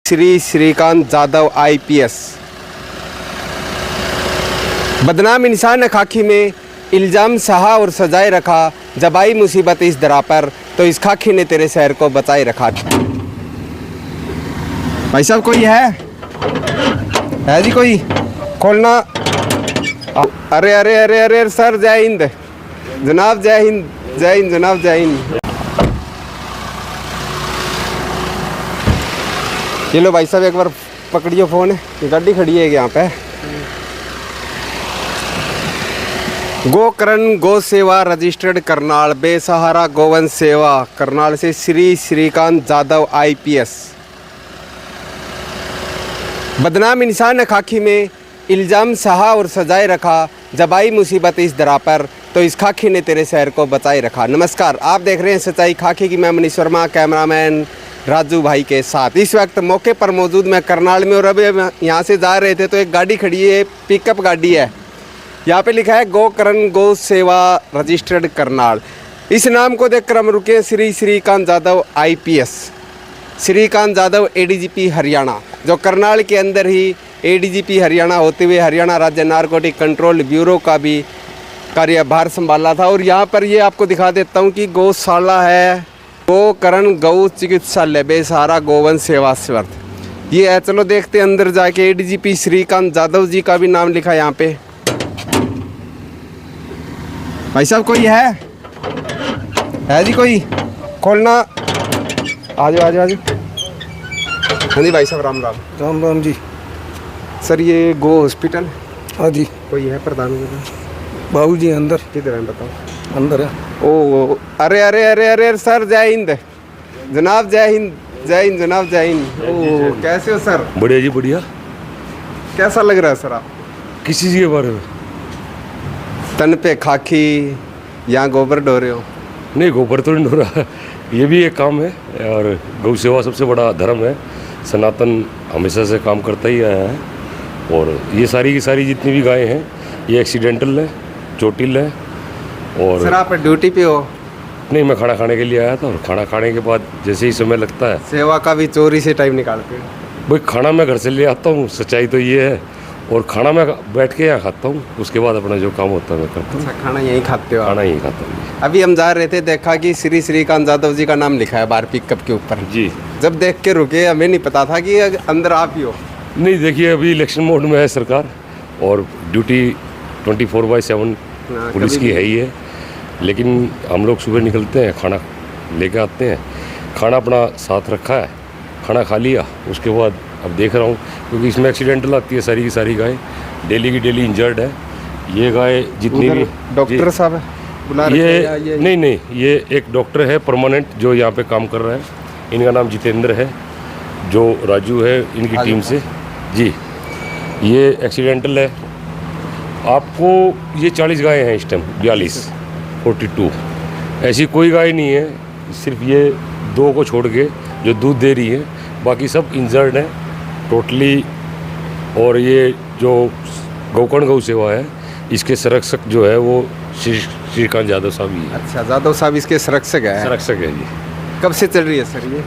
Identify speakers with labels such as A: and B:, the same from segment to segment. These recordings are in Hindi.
A: श्री श्रीकांत जाधव आईपीएस। बदनाम इंसान ने खाकी में इल्ज़ाम सहा और सजाए रखा। जब आई मुसीबत इस दरा पर तो इस खाकी ने तेरे शहर को बचाए रखा। भाई साहब कोई है जी कोई खोलना। अरे अरे अरे अरे सर जय हिंद जनाब, जय हिंद जनाब, जय हिंद। ये लो भाई साहब एक बार पकड़िए फ़ोन, गाड़ी खड़ी है यहाँ पे। गोकरण गौ सेवा रजिस्टर्ड करनाल, बेसहारा गोवंश सेवा करनाल से श्री श्रीकांत जाधव आईपीएस। बदनाम इंसान ने खाकी में इल्ज़ाम सहा और सजाए रखा। जब आई मुसीबत इस दरा पर तो इस खाकी ने तेरे शहर को बचाए रखा। नमस्कार, आप देख रहे हैं सच्चाई खाकी की। मैं मनीष वर्मा, कैमरामैन राजू भाई के साथ। इस वक्त मौके पर मौजूद मैं करनाल में, और अभी यहाँ से जा रहे थे तो एक गाड़ी खड़ी है, पिकअप गाड़ी है। यहाँ पे लिखा है गोकरण गौ सेवा रजिस्टर्ड करनाल। इस नाम को देखकर हम रुके। श्री श्रीकांत जाधव आईपीएस, श्रीकांत जाधव एडीजीपी हरियाणा, जो करनाल के अंदर ही एडीजीपी हरियाणा होते हुए हरियाणा राज्य नारकोटिक कंट्रोल ब्यूरो का भी कार्यभार संभाला था। और यहाँ पर ये आपको दिखा देता हूँ कि गौशाला है, गोकरण गौ चिकित्सालय, बेसहारा गोवंश सेवा स्वर्थ ये है। चलो देखते हैं अंदर जाके। एडीजीपी श्रीकांत जाधव जी का भी नाम लिखा है यहाँ पे। भाई साहब कोई है जी कोई खोलना। आ जाओ आ जाओ आ जाओ। हाँ जी भाई साहब, राम राम।
B: राम राम जी।
A: सर ये गो हॉस्पिटल?
B: हाँ जी।
A: कोई है प्रधान?
B: बाबू जी अंदर।
A: किधर है बताओ?
B: अंदर है।
A: ओ अरे अरे अरे अरे सर जय हिंद जनाब, जय हिंद जनाब, जय हिंद। ओ कैसे हो सर?
C: बढ़िया जी बढ़िया।
A: कैसा लग रहा है सर आप?
C: किस चीज़ के बारे में?
A: तन पे खाकी, यहाँ गोबर ढो रहे हो?
C: नहीं, गोबर तो नहीं ढो रहा, ये भी एक काम है। और गौ सेवा सबसे बड़ा धर्म है, सनातन हमेशा से काम करता ही आया है। और ये सारी की सारी जितनी भी गायें हैं ये एक्सीडेंटल है, चोटिल है। और
A: सर आप ड्यूटी पे हो?
C: नहीं, मैं खाना खाने के लिए आया था, और खाना खाने के बाद जैसे ही समय लगता है।
A: सेवा का भी चोरी से टाइम निकालते हो?
C: भाई खाना मैं घर से ले आता हूँ, सच्चाई तो ये है। और खाना मैं बैठ के यहाँ खाता हूँ, उसके बाद अपना जो काम होता है मैं करता हूँ।
A: अच्छा, खाना यहीं खाते हो?
C: खाना यहीं खाता हूँ।
A: अभी हम जा रहे थे, देखा कि श्री श्रीकांत जाधव जी का नाम लिखा है बाहर पिकअप के ऊपर
C: जी।
A: जब देख के रुके, हमें नहीं पता था कि अंदर आप ही हो।
C: नहीं, देखिए अभी इलेक्शन मोड में है सरकार, और ड्यूटी 24/7 पुलिस की है ही है। लेकिन हम लोग सुबह निकलते हैं, खाना लेके आते हैं, खाना अपना साथ रखा है, खाना खा लिया, उसके बाद अब देख रहा हूँ क्योंकि इसमें एक्सीडेंटल आती है सारी की सारी गाय, डेली की डेली इंजर्ड है ये गाय जितनी भी।
A: डॉक्टर साहब है बुला रहे हैं
C: ये नहीं, ये एक डॉक्टर है परमानेंट जो यहाँ पे काम कर रहा है। इनका नाम जितेंद्र है, जो राजू है इनकी टीम से जी। ये एक्सीडेंटल है। आपको ये 40 गायें हैं इस टाइम, 42 ऐसी कोई गाय नहीं है, सिर्फ ये 2 को छोड़ के जो दूध दे रही है, बाकी सब इंजर्ड हैं टोटली। और ये जो गोकर्ण गौ सेवा है इसके संरक्षक जो है वो श्रीकांत जाधव साहब ही है।
A: अच्छा, जाधव साहब इसके संरक्षक है?
C: संरक्षक है जी।
A: कब से चल रही है सर ये?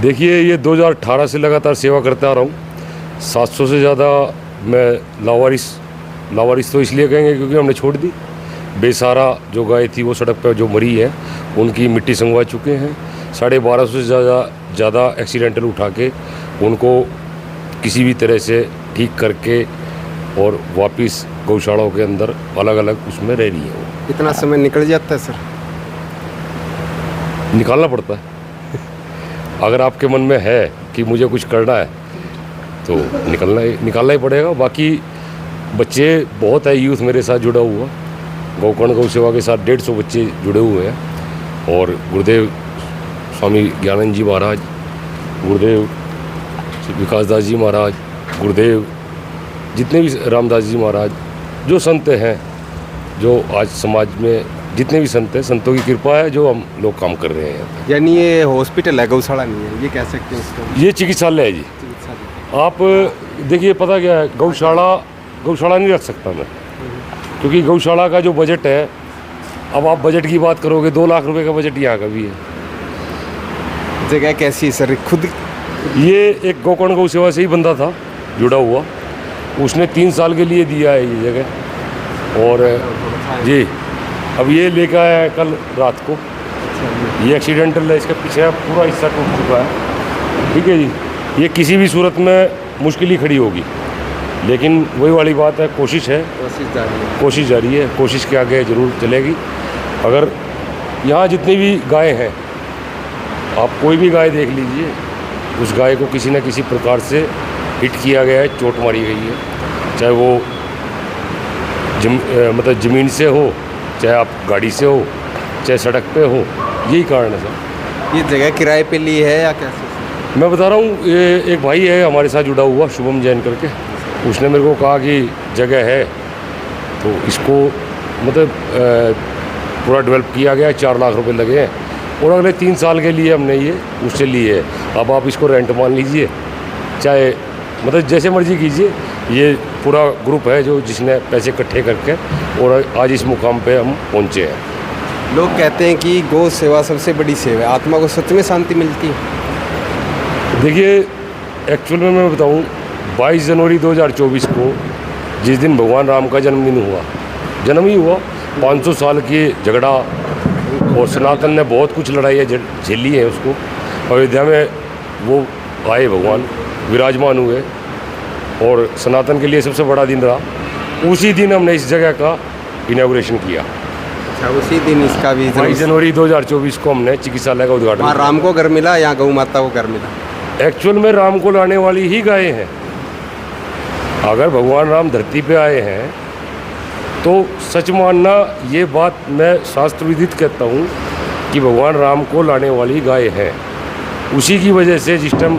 C: देखिए ये 2018 से लगातार सेवा करते आ रहा हूँ। 700 से ज़्यादा मैं लावारिस तो इसलिए कहेंगे क्योंकि हमने छोड़ दी। बेसहारा जो गाय थी वो सड़क पर जो मरी है उनकी मिट्टी संगवा चुके हैं। 1250 से ज़्यादा एक्सीडेंटल उठा के उनको किसी भी तरह से ठीक करके और वापस गौशालाओं के अंदर अलग अलग उसमें रह रही है। वो
A: कितना समय निकल जाता है सर?
C: निकालना पड़ता है। अगर आपके मन में है कि मुझे कुछ करना है तो निकालना ही पड़ेगा। बाकी बच्चे बहुत है, यूथ मेरे साथ जुड़ा हुआ, गोकर्ण गौ सेवा के साथ 150 बच्चे जुड़े हुए हैं। और गुरुदेव स्वामी ज्ञानंद जी महाराज, गुरुदेव विकास दास जी महाराज, गुरुदेव जितने भी रामदास जी महाराज, जो संत हैं, जो आज समाज में जितने भी संत हैं, संतों की कृपा है जो हम लोग काम कर रहे हैं।
A: यानी ये हॉस्पिटल है, गौशाला नहीं है, ये कह सकते हैं इसको?
C: ये चिकित्सालय है जी। आप देखिए पता क्या है, गौशाला नहीं रख सकता मैं, क्योंकि गौशाला का जो बजट है, अब आप बजट की बात करोगे 2 लाख रुपए का बजट यहाँ का भी है।
A: जगह कैसी है सर? खुद
C: ये एक गोकर्ण गौ सेवा से ही बंदा था जुड़ा हुआ, उसने 3 साल के लिए दिया है ये जगह। और जी अब ये लेकर आया है कल रात को, ये एक्सीडेंटल है, इसका पीछे पूरा हिस्सा टूट चुका है। ठीक है जी, ये किसी भी सूरत में मुश्किल ही खड़ी होगी, लेकिन वही वाली बात है, कोशिश है, कोशिश जारी है, कोशिश के आगे ज़रूर चलेगी। अगर यहाँ जितनी भी गाय हैं, आप कोई भी गाय देख लीजिए, उस गाय को किसी न किसी प्रकार से हिट किया गया है, चोट मारी गई है, चाहे वो मतलब ज़मीन से हो, चाहे आप गाड़ी से हो, चाहे सड़क पे हो, यही कारण है सर।
A: ये जगह किराए पे ली है या कैसे?
C: मैं बता रहा हूँ, ये एक भाई है हमारे साथ जुड़ा हुआ, शुभम जैन करके, उसने मेरे को कहा कि जगह है तो इसको मतलब पूरा डेवलप किया गया, 4 लाख रुपए लगे हैं और अगले 3 साल के लिए हमने ये उससे लिए है। अब आप इसको रेंट मान लीजिए, चाहे मतलब जैसे मर्जी कीजिए। ये पूरा ग्रुप है जो जिसने पैसे इकट्ठे करके और आज इस मुकाम पे हम पहुँचे हैं।
A: लोग कहते हैं कि गौ सेवा सबसे बड़ी सेवा है, आत्मा को सच में शांति मिलती है?
C: देखिए, एक्चुअल में मैं बताऊं, 22 जनवरी 2024 को जिस दिन भगवान राम का जन्म ही हुआ, 500 साल की झगड़ा और सनातन ने बहुत कुछ लड़ाइयाँ झेली हैं उसको। अयोध्या में वो आए, भगवान विराजमान हुए और सनातन के लिए सबसे बड़ा दिन रहा। उसी दिन हमने इस जगह का इनॉग्रेशन किया।
A: अच्छा, उसी दिन इसका भी
C: 22 जनवरी 2024 को हमने चिकित्सालय का उद्घाटन
A: वहाँ
C: किया।
A: राम को घर मिला या गौ माता को घर मिला?
C: एक्चुअल में राम को लाने वाली ही गायें हैं। अगर भगवान राम धरती पे आए हैं तो सच मानना, ये बात मैं शास्त्र विदित कहता हूँ कि भगवान राम को लाने वाली गाय है। उसी की वजह से जिस टाइम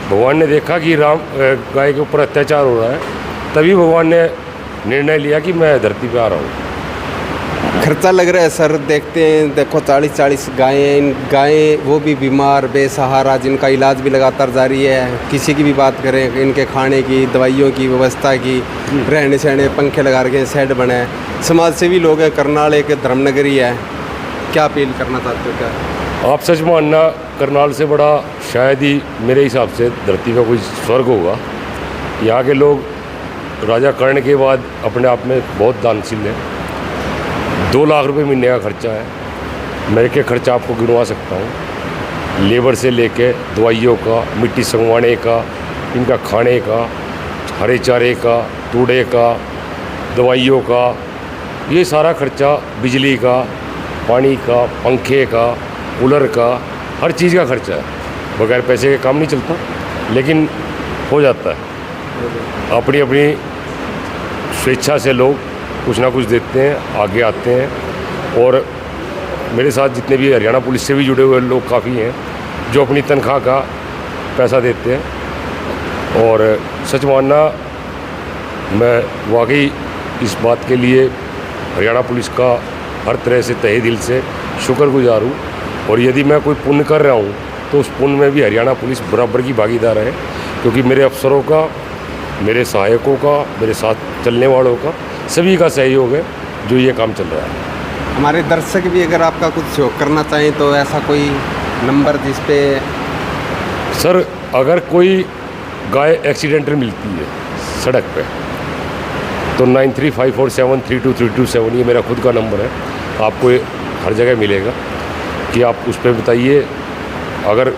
C: भगवान ने देखा कि राम गाय के ऊपर अत्याचार हो रहा है, तभी भगवान ने निर्णय लिया कि मैं धरती पे आ रहा हूँ।
A: खर्चा लग रहा है सर, देखते हैं, देखो 40-40 गायें, इन गायें वो भी बीमार बेसहारा, जिनका इलाज भी लगातार जारी है। किसी की भी बात करें, इनके खाने की, दवाइयों की व्यवस्था की, रहने सहने, पंखे लगा रखे हैं, शेड बने हैं। समाज सेवी लोग हैं, करनाल एक धर्मनगरी है, क्या अपील करना चाहते हो? क्या
C: आप सच मानना, करनाल से बड़ा शायद ही मेरे हिसाब से धरती का कोई स्वर्ग होगा। यहाँ के लोग राजा कर्ण के बाद अपने आप में बहुत दानशील हैं। 2 लाख रुपए महीने का खर्चा है। मैं के खर्चा आपको गिनवा सकता हूँ, लेबर से लेके दवाइयों का, मिट्टी संगवाने का, इनका खाने का, हरे चारे का, तूड़े का, दवाइयों का, ये सारा खर्चा, बिजली का, पानी का, पंखे का, कूलर का, हर चीज़ का खर्चा है। बगैर पैसे के काम नहीं चलता, लेकिन हो जाता है। अपनी अपनी स्वेच्छा से लोग कुछ ना कुछ देते हैं, आगे आते हैं। और मेरे साथ जितने भी हरियाणा पुलिस से भी जुड़े हुए लोग काफ़ी हैं जो अपनी तनख्वाह का पैसा देते हैं। और सच मानना, मैं वाकई इस बात के लिए हरियाणा पुलिस का हर तरह से तहे दिल से शुक्रगुजार हूँ। और यदि मैं कोई पुण्य कर रहा हूँ तो उस पुण्य में भी हरियाणा पुलिस बराबर की भागीदार है, क्योंकि मेरे अफसरों का, मेरे सहायकों का, मेरे साथ चलने वालों का, सभी का सहयोग है जो ये काम चल रहा है।
A: हमारे दर्शक भी अगर आपका कुछ सहयोग करना चाहें तो ऐसा कोई नंबर जिस पे?
C: सर, अगर कोई गाय एक्सीडेंटल मिलती है सड़क पे तो 9354732327 ये मेरा खुद का नंबर है, आपको हर जगह मिलेगा। कि आप उस पर बताइए, अगर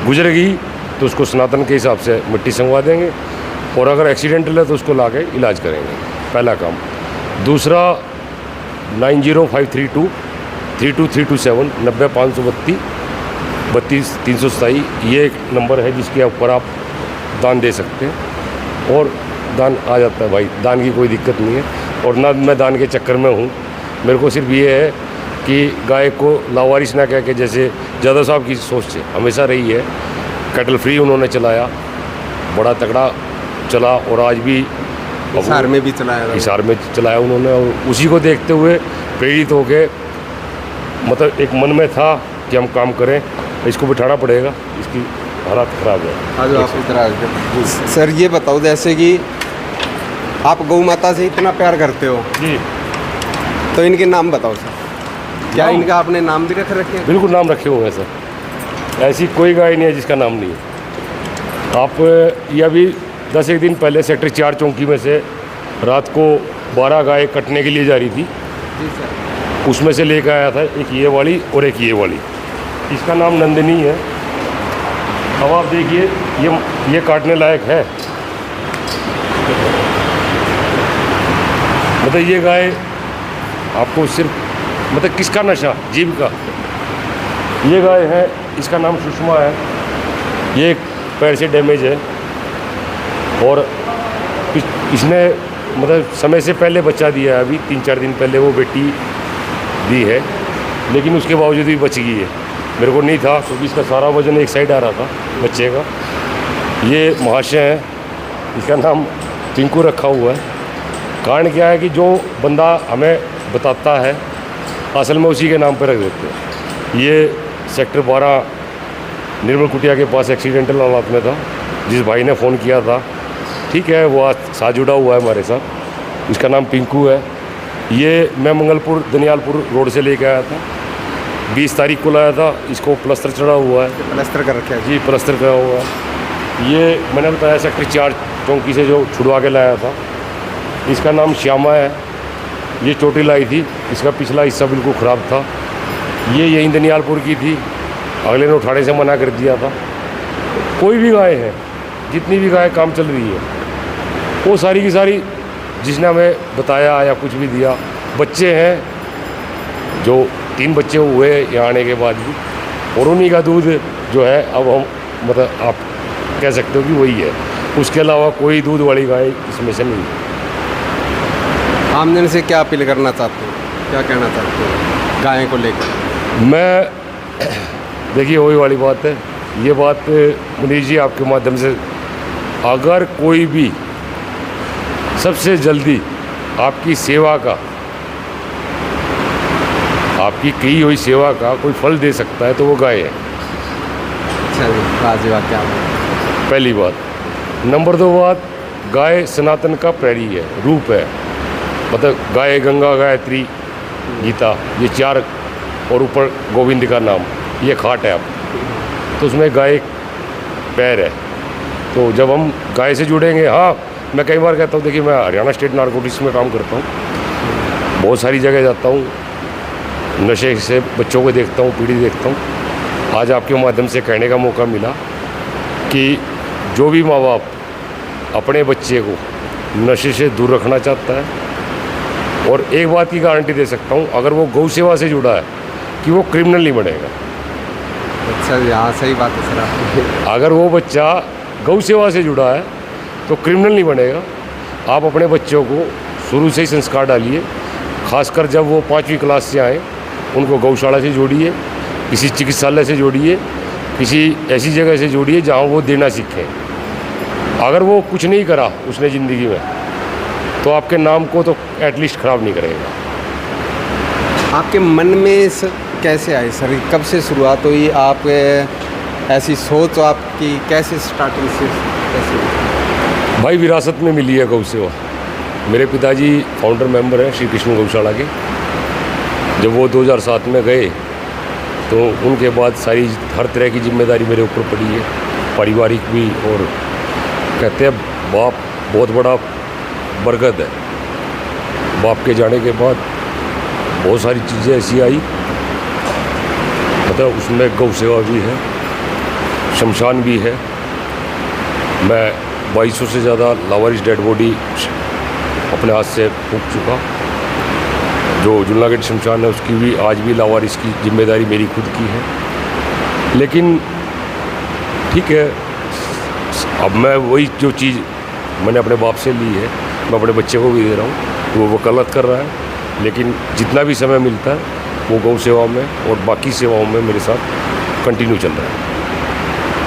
C: गुजरेगी तो उसको सनातन के हिसाब से मिट्टी संगवा देंगे, और अगर एक्सीडेंटल है तो उसको ला के इलाज करेंगे, पहला काम। दूसरा 90532 32327 90532 32327 ये एक नंबर है जिसके ऊपर आप दान दे सकते हैं, और दान आ जाता है भाई, दान की कोई दिक्कत नहीं है। और ना मैं दान के चक्कर में हूँ, मेरे को सिर्फ ये है कि गाय को लावारिस ना कह के, जैसे जादव साहब की सोच से हमेशा रही है, कैटल फ्री उन्होंने चलाया, बड़ा तगड़ा चला, और आज भी
A: हिसार में भी चलाया,
C: हिसार में चलाया उन्होंने। और उसी को देखते हुए प्रेरित होके, मतलब एक मन में था कि हम काम करें, इसको बिठाना पड़ेगा, इसकी हालात ख़राब है।
A: आज आप इधर आ गए। सर ये बताओ, जैसे कि आप गौ माता से इतना प्यार करते हो
C: जी,
A: तो इनके नाम बताओ सर। क्या
C: नाम?
A: इनका आपने नाम भी रख रखे हैं?
C: बिल्कुल नाम रखे हुए हैं सर, ऐसी कोई गाय नहीं है जिसका नाम नहीं है। आप ये अभी 10 एक दिन पहले सेक्टर 4 चौकी में से रात को 12 गाय कटने के लिए जा रही थी।
A: जी सर।
C: उसमें से लेकर आया था एक ये वाली और एक ये वाली। इसका नाम नंदिनी है। अब आप देखिए ये काटने लायक है। मतलब ये गाय आपको सिर्फ मतलब किसका नशा, जीव का। ये गाय है, इसका नाम सुषमा है। ये पैर से डैमेज है और इसने मतलब समय से पहले बच्चा दिया है। अभी 3-4 दिन पहले वो बेटी दी है, लेकिन उसके बावजूद भी बच गई है। मेरे को नहीं था क्योंकि इसका सारा वजन एक साइड आ रहा था बच्चे का। ये महाशय है, इसका नाम पिंकू रखा हुआ है। कारण क्या है कि जो बंदा हमें बताता है असल में उसी के नाम पर रख देते हैं। ये सेक्टर 12 निर्मल कुटिया के पास एक्सीडेंटल हालात में था। जिस भाई ने फ़ोन किया था, ठीक है, वो आज साथ जुड़ा हुआ है हमारे साथ। इसका नाम पिंकू है। ये मैं मंगलपुर दनियालपुर रोड से लेके आया था। 20 तारीख को लाया था। इसको प्लस्तर चढ़ा हुआ है।
A: प्लास्टर कर रखा है
C: जी, प्लस्तर करा हुआ है। ये मैंने बताया सेक्टर 4 चौकी से जो छुड़वा के लाया था। इसका नाम श्यामा है। ये चोटी लाई थी, इसका पिछला हिस्सा बिल्कुल ख़राब था। ये यहीं दनियालपुर की थी, अगले ने उठाने से मना कर दिया था। कोई भी गाय है, जितनी भी गाय काम चल रही है, वो सारी की सारी जिसने हमें बताया या कुछ भी दिया, बच्चे हैं जो 3 बच्चे हुए यहाँ आने के बाद भी, और उन्हीं का दूध जो है अब हम मतलब आप कह सकते हो कि वही है। उसके अलावा कोई दूध वाली गाय इसमें से नहीं है।
A: आमजन से क्या अपील करना चाहते हो, क्या कहना चाहते हो गाय को लेकर?
C: मैं देखिए वही वाली बात है। ये बात मुनीष जी आपके माध्यम से, अगर कोई भी सबसे जल्दी आपकी सेवा का, आपकी की हुई सेवा का कोई फल दे सकता है तो वो गाय है।
A: चलिए, वाजिब, क्या
C: पहली बात। नंबर 2 बात, गाय सनातन का प्रहरी है, रूप है। मतलब गाय गंगा, गायत्री, गीता, ये 4, और ऊपर गोविंद का नाम, ये खाट है आप, तो उसमें गाय पैर है। तो जब हम गाय से जुड़ेंगे, हाँ मैं कई बार कहता हूँ, देखिए मैं हरियाणा स्टेट नारकोटिक्स में काम करता हूँ, बहुत सारी जगह जाता हूँ, नशे से बच्चों को देखता हूँ, पीढ़ी देखता हूँ। आज आपके माध्यम से कहने का मौका मिला कि जो भी माँ बाप अपने बच्चे को नशे से दूर रखना चाहता है, और एक बात की गारंटी दे सकता हूँ, अगर वो गौ सेवा से जुड़ा है कि वो क्रिमिनल नहीं बनेगा।
A: अच्छा, हाँ सही बात है सर आपकी।
C: अगर वो बच्चा गौ सेवा से जुड़ा है तो क्रिमिनल नहीं बनेगा। आप अपने बच्चों को शुरू से ही संस्कार डालिए, खासकर जब वो 5वीं क्लास से आए, उनको गौशाला से जोड़िए, किसी चिकित्सालय से जोड़िए, किसी ऐसी जगह से जोड़िए जहाँ वो देना सीखें। अगर वो कुछ नहीं करा उसने ज़िंदगी में, तो आपके नाम को तो एटलीस्ट ख़राब नहीं करेगा।
A: आपके मन में कैसे आई सर, कब से शुरुआत हुई, आप ऐसी सोच आपकी कैसे स्टार्टिंग से कैसे हुई?
C: भाई विरासत में मिली है गौ सेवा। मेरे पिताजी फाउंडर मेंबर हैं श्री कृष्ण गौशाला के। जब वो 2007 में गए तो उनके बाद सारी हर तरह की जिम्मेदारी मेरे ऊपर पड़ी है, पारिवारिक भी, और कहते हैं बाप बहुत बड़ा बरगद है। बाप के जाने के बाद बहुत सारी चीज़ें ऐसी आई, मतलब उसमें गौ सेवा भी है, शमशान भी है। मैं 2200 से ज़्यादा लावारिस डेड बॉडी अपने हाथ से फूंक चुका। जो जुलनागढ़ शमशान है उसकी भी आज भी लावारिस की जिम्मेदारी मेरी खुद की है। लेकिन ठीक है, अब मैं वही जो चीज़ मैंने अपने बाप से ली है मैं अपने बच्चे को भी दे रहा हूँ। वो गलत कर रहा है, लेकिन जितना भी समय मिलता है वो गौ सेवा में और बाकी सेवाओं में मेरे साथ कंटिन्यू चल रहा है।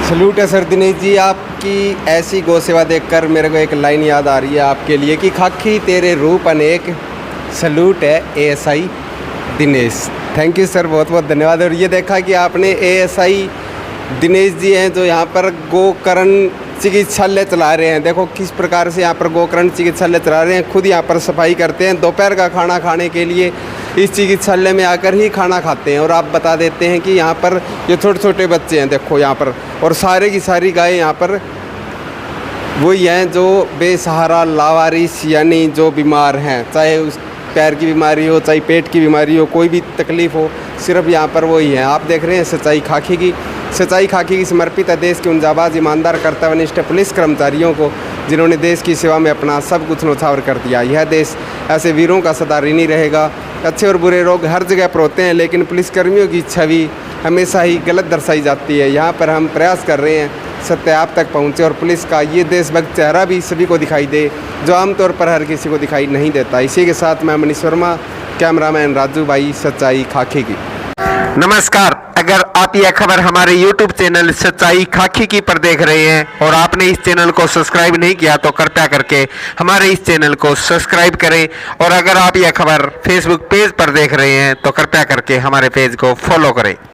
A: सल्यूट है सर दिनेश जी, आपकी ऐसी गौ सेवा देखकर मेरे को एक लाइन याद आ रही है आपके लिए कि खाकी तेरे रूप अनेक, सल्यूट है ASI Dinesh. Thank you sir, बहुत बहुत धन्यवाद। और ये देखा कि आपने एएसआई दिनेश जी हैं जो यहाँ पर गोकर्ण चिकित्सालय चला रहे हैं। देखो किस प्रकार से यहाँ पर गोकर्ण चिकित्सालय चला रहे हैं, खुद यहाँ पर सफाई करते हैं, दोपहर का खाना खाने के लिए इस चिकित्सालय में आकर ही खाना खाते हैं। और आप बता देते हैं कि यहाँ पर ये छोटे छोटे बच्चे हैं, देखो यहाँ पर, और सारे की सारी गायें यहाँ पर वही हैं जो बेसहारा लावारिस यानी जो बीमार हैं, चाहे उस पैर की बीमारी हो, चाहे पेट की बीमारी हो, कोई भी तकलीफ़ हो, सिर्फ यहाँ पर वही हैं। आप देख रहे हैं सच्चाई खाकी की। सच्चाई खाकी की समर्पित है देश के उन जाबाज ईमानदार कर्तव्यनिष्ठ पुलिस कर्मचारियों को जिन्होंने देश की सेवा में अपना सब कुछ न्यौछावर कर दिया। यह देश ऐसे वीरों का सदा ऋणी रहेगा। अच्छे और बुरे लोग हर जगह पर होते हैं, लेकिन पुलिसकर्मियों की छवि हमेशा ही गलत दर्शाई जाती है। यहाँ पर हम प्रयास कर रहे हैं सत्य आप तक पहुँचे और पुलिस का ये देशभक्त चेहरा भी सभी को दिखाई दे, जो आमतौर पर हर किसी को दिखाई नहीं देता। इसी के साथ मैं मनीष वर्मा, कैमरामैन राजू भाई, सच्चाई खाकी की। नमस्कार, अगर आप यह खबर हमारे YouTube चैनल सच्चाई खाकी की पर देख रहे हैं और आपने इस चैनल को सब्सक्राइब नहीं किया तो कृपया करके हमारे इस चैनल को सब्सक्राइब करें, और अगर आप यह खबर Facebook पेज पर देख रहे हैं तो कृपया करके हमारे पेज को फॉलो करें।